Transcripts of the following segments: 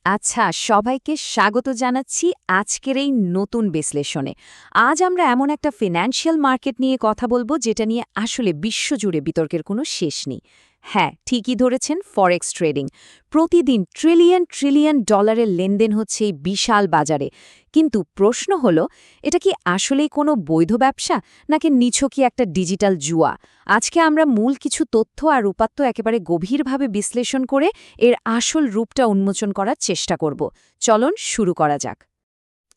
আচ্ছা, সবাইকে স্বাগত জানাচ্ছি আজকের এই নতুন বিশ্লেষণে। আজ আমরা এমন একটা ফিন্যান্সিয়াল মার্কেট নিয়ে কথা বলবো যেটা নিয়ে আসলে বিশ্বজুড়ে বিতর্কের কোনো শেষ নেই। হ্যাঁ, ঠিকই ধরেছেন, ফরেক্স ট্রেডিং। প্রতিদিন ট্রিলিয়ন ট্রিলিয়ন ডলারের লেনদেন হচ্ছে এই বিশাল বাজারে। কিন্তু প্রশ্ন হলো, এটা কি আসলেই কোনো বৈধ ব্যবসা, নাকি নিছকই একটা ডিজিটাল জুয়া? আজকে আমরা মূল কিছু তথ্য আর উপাত্ত একেবারে গভীরভাবে বিশ্লেষণ করে এর আসল রূপটা উন্মোচন করার চেষ্টা করব। চলুন শুরু করা যাক।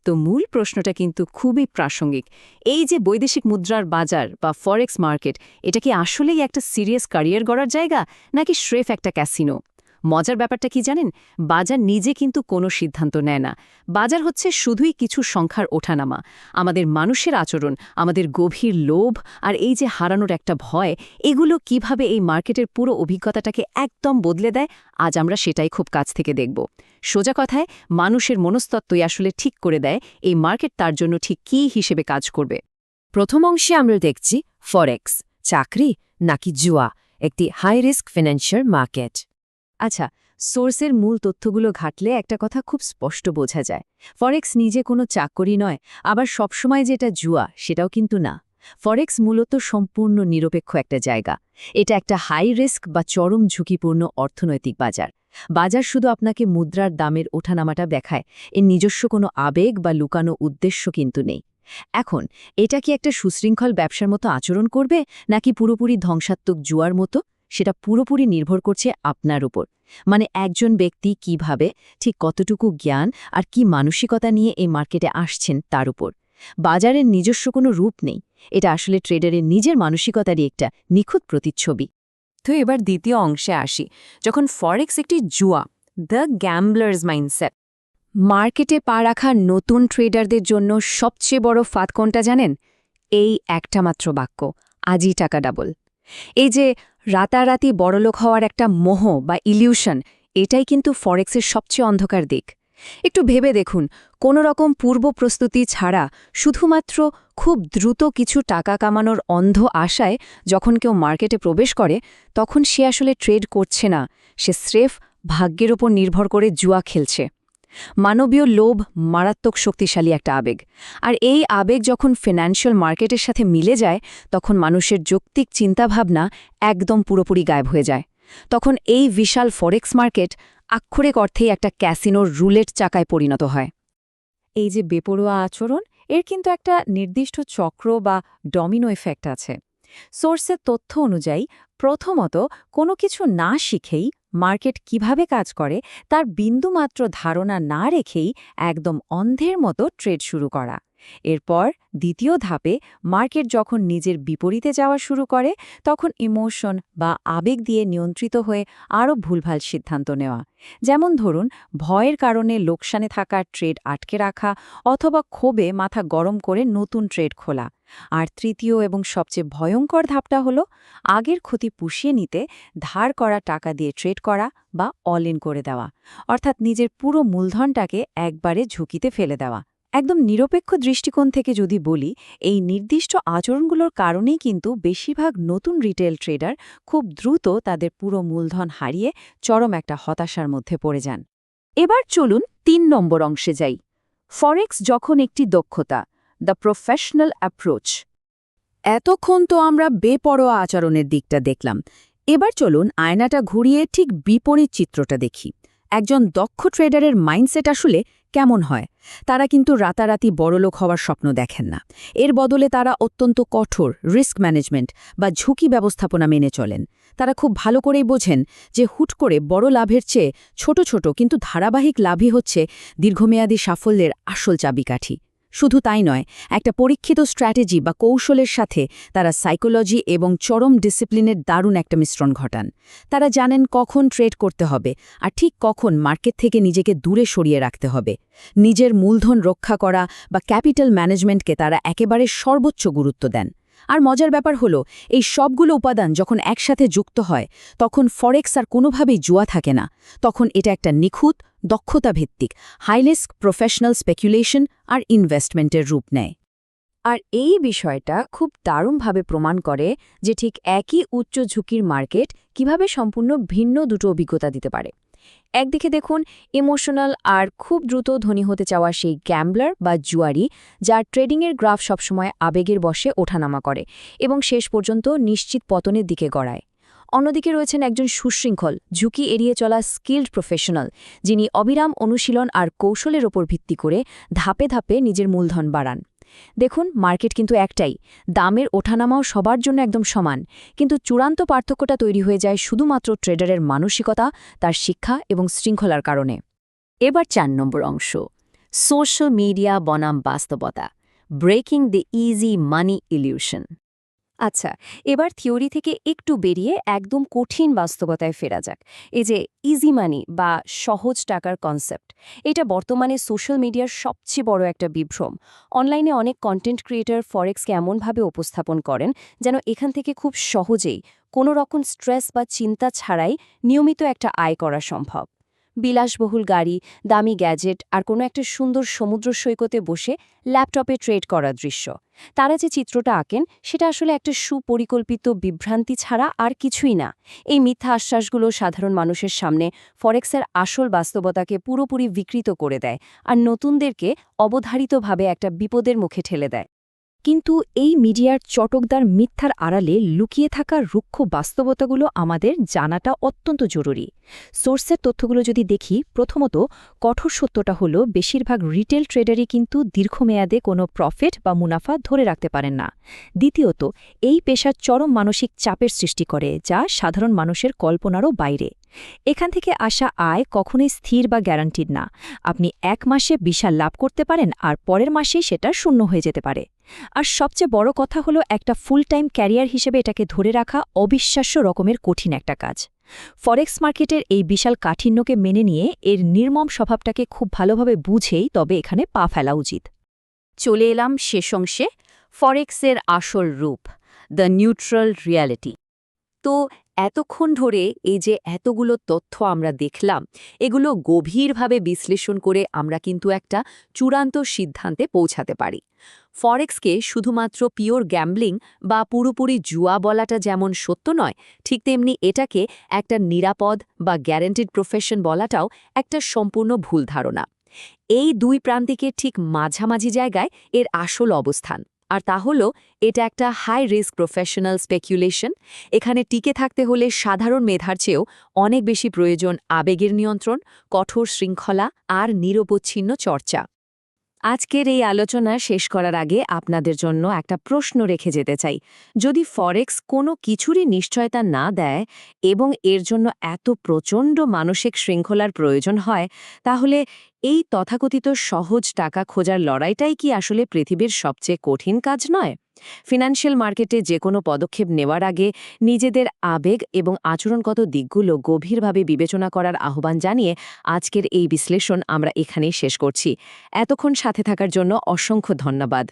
তো মূল প্রশ্নটা কিন্তু খুবই প্রাসঙ্গিক। এই যে বৈদেশিক মুদ্রার বাজার বা ফরেক্স মার্কেট, এটা কি আসলেই একটা সিরিয়াস ক্যারিয়ার গড়ার জায়গা, নাকি স্রেফ একটা ক্যাসিনো? মজার ব্যাপারটা কি জানেন? বাজার নিজে কিন্তু কোনো সিদ্ধান্ত নেয় না। বাজার হচ্ছে শুধুই কিছু সংখ্যার ওঠানামা। আমাদের মানুষের আচরণ, আমাদের গভীর লোভ আর এই যে হারানোর একটা ভয়, এগুলো কিভাবে এই মার্কেটের পুরো অভিজ্ঞতাটাকে একদম বদলে দেয়, আজ আমরা সেটাই খুব কাছ থেকে দেখব। সোজা কথায়, মানুষের মনস্তত্ত্বই আসলে ঠিক করে দেয় এই মার্কেট তার জন্য ঠিক কী হিসেবে কাজ করবে। প্রথম অংশে আমরা দেখছি ফরেক্স, চাকরি নাকি জুয়া, একটি হাই রিস্ক ফিন্যান্সিয়াল মার্কেট। আচ্ছা, সোর্সের মূল তথ্যগুলো ঘাটলে একটা কথা খুব স্পষ্ট বোঝা যায়। ফরেক্স নিজে কোনো চাকরি নয়, আবার সবসময় যেটা জুয়া সেটাও কিন্তু না। ফরেক্স মূলত সম্পূর্ণ নিরপেক্ষ একটা জায়গা। এটা একটা হাই রিস্ক বা চরম ঝুঁকিপূর্ণ অর্থনৈতিক বাজার। বাজার শুধু আপনাকে মুদ্রার দামের ওঠানামাটা দেখায়, এর নিজস্ব কোনো আবেগ বা লুকানো উদ্দেশ্য কিন্তু নেই। এখন এটা কি একটা সুশৃঙ্খল ব্যবসার মতো আচরণ করবে, নাকি পুরোপুরি ধ্বংসাত্মক জুয়ার মতো, সেটা পুরোপুরি নির্ভর করছে আপনার উপর। মানে একজন ব্যক্তি কিভাবে, ঠিক কতটুকু জ্ঞান আর কি মানসিকতা নিয়ে এই মার্কেটে আসছেন তার উপর। বাজারের নিজস্ব কোনো রূপ নেই, এটা আসলে ট্রেডারের নিজের মানসিকতারই একটা নিখুঁত প্রতিচ্ছবি। তো এবার দ্বিতীয় অংশে আসি, যখন ফরেক্স একটি জুয়া, দ্য গ্যাম্বলার্স মাইন্ডসেট। মার্কেটে পা রাখা নতুন ট্রেডারদের জন্য সবচেয়ে বড় ফাঁদ কোনটা জানেন? এই একটা মাত্র বাক্য, আজই টাকা ডাবল। এই যে রাতারাতি বড়লোক হওয়ার একটা মোহ বা ইলিউশন, এটাই কিন্তু ফরেক্সের সবচেয়ে অন্ধকার দিক। একটু ভেবে দেখুন, কোনো রকম পূর্ব প্রস্তুতি ছাড়া শুধুমাত্র খুব দ্রুত কিছু টাকা কামানোর অন্ধ আশায় যখন কেউ মার্কেটে প্রবেশ করে, তখন সে আসলে ট্রেড করছে না, সে স্রেফ ভাগ্যের ওপর নির্ভর করে জুয়া খেলছে। মানবীয় লোভ মারাত্মক শক্তিশালী একটা আবেগ, আর এই আবেগ যখন ফিন্যান্সিয়াল মার্কেটের সাথে মিলে যায়, তখন মানুষের যৌক্তিক চিন্তাভাবনা একদম পুরোপুরি গায়েব হয়ে যায়। তখন এই বিশাল ফরেক্স মার্কেট আক্ষরিক অর্থেই একটা ক্যাসিনোর রুলেট চাকায় পরিণত হয়। এই যে বেপরোয়া আচরণ, এর কিন্তু একটা নির্দিষ্ট চক্র বা ডমিনো এফেক্ট আছে। সোর্সের তথ্য অনুযায়ী, প্রথমত, কোনো কিছু না শিখেই মার্কেট কিভাবে কাজ করে তার বিন্দুমাত্র ধারণা না রেখেই একদম অন্ধের মতো ট্রেড শুরু করা। এরপর দ্বিতীয় ধাপে, মার্কেট যখন নিজের বিপরীতে যাওয়া শুরু করে, তখন ইমোশন বা আবেগ দিয়ে নিয়ন্ত্রিত হয়ে আরও ভুলভাল সিদ্ধান্ত নেওয়া। যেমন ধরুন, ভয়ের কারণে লোকসানে থাকা ট্রেড আটকে রাখা, অথবা ক্ষোভে মাথা গরম করে নতুন ট্রেড খোলা। আর তৃতীয় এবং সবচেয়ে ভয়ঙ্কর ধাপটা হলো, আগের ক্ষতি পুষিয়ে নিতে ধার করা টাকা দিয়ে ট্রেড করা বা অল ইন করে দেওয়া, অর্থাৎ নিজের পুরো মূলধনটাকে একবারে ঝুঁকিতে ফেলে দেওয়া। একদম নিরপেক্ষ দৃষ্টিকোণ থেকে যদি বলি, এই নির্দিষ্ট আচরণগুলোর কারণেই কিন্তু বেশিরভাগ নতুন রিটেল ট্রেডার খুব দ্রুত তাদের পুরো মূলধন হারিয়ে চরম একটা হতাশার মধ্যে পড়ে যান। এবার চলুন ৩ নম্বর অংশে যাই। ফরেক্স যখন একটি দক্ষতা, দ্য প্রফেশনাল অ্যাপ্রোচ। এতক্ষণ তো আমরা বেপরোয়া আচরণের দিকটা দেখলাম। এবার চলুন আয়নাটা ঘুরিয়ে ঠিক বিপরীত চিত্রটা দেখি। একজন দক্ষ ট্রেডারের মাইন্ডসেট আসলে কেমন হয়? তারা কিন্তু রাতারাতি বড়লোক হওয়ার স্বপ্ন দেখেন না। এর বদলে তারা অত্যন্ত কঠোর রিস্ক ম্যানেজমেন্ট বা ঝুঁকি ব্যবস্থাপনা মেনে চলেন। তারা খুব ভালো করেই বোঝেন যে হুট করে বড় লাভের চেয়ে ছোট ছোট কিন্তু ধারাবাহিক লাভই হচ্ছে দীর্ঘমেয়াদী সাফল্যের আসল চাবিকাঠি। শুধু তাই নয়, একটা পরীক্ষিত স্ট্র্যাটেজি বা কৌশলের সাথে তারা সাইকোলজি এবং চরম ডিসিপ্লিনের দারুণ একটা মিশ্রণ ঘটান। তারা জানেন কখন ট্রেড করতে হবে আর ঠিক কখন মার্কেট থেকে নিজেকে দূরে সরিয়ে রাখতে হবে। নিজের মূলধন রক্ষা করা বা ক্যাপিটাল ম্যানেজমেন্টকে তারা একেবারে সর্বোচ্চ গুরুত্ব দেন। আর মজার ব্যাপার হলো, এই সবগুলো উপাদান যখন একসাথে যুক্ত হয়, তখন ফরেক্স আর কোনোভাবেই জুয়া থাকে না। তখন এটা একটা নিখুঁত, দক্ষতাভিত্তিক, হাইরিস্ক প্রফেশনাল স্পেকুলেশন আর ইনভেস্টমেন্টের রূপ নেয়। আর এই বিষয়টা খুব দারুণভাবে প্রমাণ করে যে ঠিক একই উচ্চ ঝুঁকির মার্কেট কিভাবে সম্পূর্ণ ভিন্ন দুটো অভিজ্ঞতা দিতে পারে। একদিকে দেখুন ইমোশনাল আর খুব দ্রুত ধনী হতে চাওয়া সেই গ্যাম্বলার বা জুয়ারি, যার ট্রেডিংয়ের গ্রাফ সবসময় আবেগের বশে ওঠানামা করে এবং শেষ পর্যন্ত নিশ্চিত পতনের দিকে গড়ায়। অন্যদিকে রয়েছেন একজন সুশৃঙ্খল, ঝুঁকি এড়িয়ে চলা স্কিল্ড প্রফেশনাল, যিনি অবিরাম অনুশীলন আর কৌশলের ওপর ভিত্তি করে ধাপে ধাপে নিজের মূলধন বাড়ান। দেখুন, মার্কেট কিন্তু একটাই, দামের ওঠানামাও সবার জন্য একদম সমান, কিন্তু চূড়ান্ত পার্থক্যটা তৈরি হয়ে যায় শুধুমাত্র ট্রেডারের মানসিকতা, তার শিক্ষা এবং শৃঙ্খলার কারণে। এবার ৪ নম্বর অংশ, সোশ্যাল মিডিয়া বনাম বাস্তবতা, breaking the easy money illusion. আচ্ছা, এবার থিওরি থেকে একটু বেরিয়ে একদম কঠিন বাস্তবতায় ফেরা যাক। এই যে ইজি মানি বা সহজ টাকার কনসেপ্ট, এটা বর্তমানে সোশ্যাল মিডিয়ার সবচেয়ে বড় একটা বিভ্রম। অনলাইনে অনেক কন্টেন্ট ক্রিয়েটর ফরেক্সকে এমনভাবে উপস্থাপন করেন যেন এখান থেকে খুব সহজেই, কোনো রকম স্ট্রেস বা চিন্তা ছাড়াই নিয়মিত একটা আয় করা সম্ভব। বিলাসবহুল গাড়ি, দামি গ্যাজেট আর কোনো একটা সুন্দর সমুদ্র সৈকতে বসে ল্যাপটপে ট্রেড করার দৃশ্য। তারা যে চিত্রটা আঁকেন সেটা আসলে একটা সুপরিকল্পিত বিভ্রান্তি ছাড়া আর কিছুই না। এই মিথ্যা আশ্বাসগুলো সাধারণ মানুষের সামনে ফরেক্সের আসল বাস্তবতাকে পুরোপুরি বিকৃত করে দেয় আর নতুনদেরকে অবধারিতভাবে একটা বিপদের মুখে ঠেলে দেয়। কিন্তু এই মিডিয়ার চটকদার মিথ্যার আড়ালে লুকিয়ে থাকা রুক্ষ বাস্তবতাগুলো আমাদের জানাটা অত্যন্ত জরুরি। সোর্সের তথ্যগুলো যদি দেখি, প্রথমত কঠোর সত্যটা হলো বেশিরভাগ রিটেল ট্রেডারই কিন্তু দীর্ঘমেয়াদে কোনো প্রফিট বা মুনাফা ধরে রাখতে পারেন না। দ্বিতীয়ত, এই পেশার চরম মানসিক চাপের সৃষ্টি করে, যা সাধারণ মানুষের কল্পনারও বাইরে। এখান থেকে আসা আয় কখনোই স্থির বা গ্যারান্টিড না। আপনি এক মাসে বিশাল লাভ করতে পারেন আর পরের মাসেই সেটা শূন্য হয়ে যেতে পারে। আর সবচেয়ে বড় কথা হলো, একটা ফুল টাইম ক্যারিয়ার হিসেবে এটাকে ধরে রাখা অবিশ্বাস্য রকমের কঠিন একটা কাজ। ফরেক্স মার্কেটের এই বিশাল কাঠিন্যকে মেনে নিয়ে এর নির্মম স্বভাবটাকে খুব ভালোভাবে বুঝেই তবে এখানে পা ফেলা উচিত। চলে এলাম শেষ অংশে, ফরেক্সের আসল রূপ, দ্য নিউট্রাল রিয়ালিটি। তো এতক্ষণ ধরে এই যে এতগুলো তথ্য আমরা দেখলাম, এগুলো গভীরভাবে বিশ্লেষণ করে আমরা কিন্তু একটা চূড়ান্ত সিদ্ধান্তে পৌঁছাতে পারি। ফরেক্সকে শুধুমাত্র পিওর গ্যাম্বলিং বা পুরোপুরি জুয়া বলাটা যেমন সত্য নয়, ঠিক তেমনি এটাকে একটা নিরাপদ বা গ্যারান্টিড প্রফেশন বলাটাও একটা সম্পূর্ণ ভুল ধারণা। এই দুই প্রান্তিকের ঠিক মাঝামাঝি জায়গায় এর আসল অবস্থান, আর তা হলো এটা একটা হাই রিস্ক প্রফেশনাল স্পেকুলেশন। এখানে টিকে থাকতে হলে সাধারণ মেধার চেয়েও অনেক বেশি প্রয়োজন আবেগের নিয়ন্ত্রণ, কঠোর শৃঙ্খলা আর নিরবচ্ছিন্ন চর্চা। আজকের এই আলোচনা শেষ করার আগে আপনাদের জন্য একটা প্রশ্ন রেখে যেতে চাই। যদি ফরেক্স কোনো কিছুরই নিশ্চয়তা না দেয় এবং এর জন্য এত প্রচণ্ড মানসিক শৃঙ্খলার প্রয়োজন হয়, তাহলে এই তথাকথিত সহজ টাকা খোঁজার লড়াইটাই কি আসলে পৃথিবীর সবচেয়ে কঠিন কাজ নয়? ফিনান্সিয়াল মার্কেটে যে কোনো পদক্ষেপ নেওয়ার আগে নিজেদের আবেগ এবং আচরণগত দিকগুলো গভীরভাবে বিবেচনা করার আহ্বান জানিয়ে আজকের এই বিশ্লেষণ আমরা এখানেই শেষ করছি। এতক্ষণ সাথে থাকার জন্য অসংখ্য ধন্যবাদ।